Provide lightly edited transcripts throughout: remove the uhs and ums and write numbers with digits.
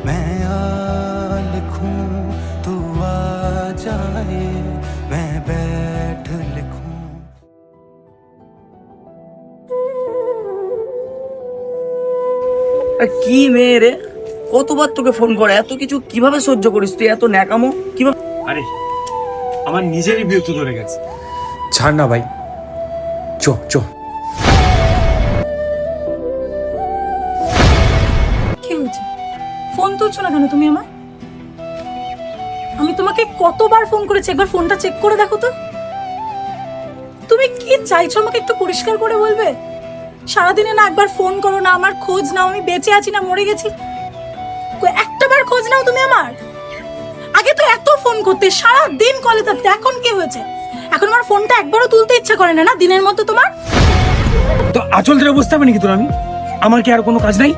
मैं आ लिखूं तू आ जाए, मैं बैठ लिखूं। আর কি মেয়ে রে, কতবার তোকে ফোন করে, এত কিছু কিভাবে সহ্য করিস তুই? এত ন্যাকামো কিভাবে? আরে আমার নিজেরই বিরক্ত ধরে গেছে। ছাড় না ভাই, চ চ। কি হয়েছে? ফোন তুলছো না কেন তুমি আমার? আমি তোমাকে কতবার ফোন করেছি, একবার ফোনটা চেক করে দেখো তো। তুমি কি চাইছো আমাকে একটু পরিষ্কার করে বলবে? সারাদিনে না একবার ফোন করো, না আমার খোঁজ নাও, আমি বেঁচে আছি না মরে গেছি, একটাবার খোঁজ নাও তুমি আমার। আগে তো এত ফোন করতে, সারা দিন কলে থাকতে, এখন কি হয়েছে? এখন আমার ফোনটা একবারও তুলতে ইচ্ছা করে না, না দিনের মতো তোমার? তো আচল ধরে বসতে হবে নাকি তোর? আমার কি আর কোনো কাজ নাই?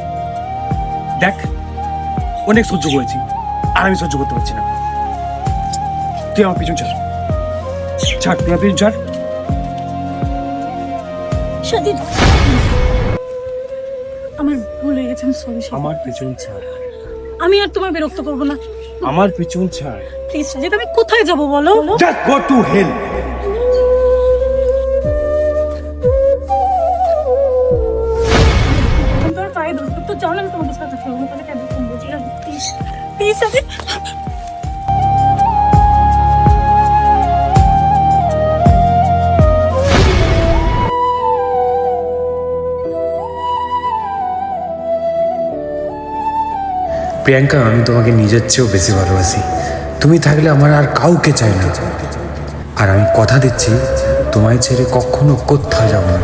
দেখ, অনেক সহ্য করেছি, আর আমি সহ্য করতে পারছি না। তুই আমার পিছন ছাড়, ছাড়, তুই আমার পিছন ছাড়। সাজিদ, আমার ভুল হয়ে গেছে, সরি। আমার পিছন ছাড়, আমি আর তোমার বিরক্ত করবো না, আমার পিছন ছাড়। প্লিজ সাজিদ। আমি কোথায় যাব বলো? Just go to hell. তোমার পায়ে ধরতে তো চাও না, আমি তোমাকে সাথে ফেলবো, তাহলে কেন ফোন বলছি? Please please Sajid. প্রিয়াঙ্কা, আমি তোমাকে নিজের চেয়েও বেশি ভালোবাসি। তুমি থাকলে আমার আর কাউকে চাই না। আর আমি কথা দিচ্ছি, তোমায় ছেড়ে কখনো কোথাও যাব না।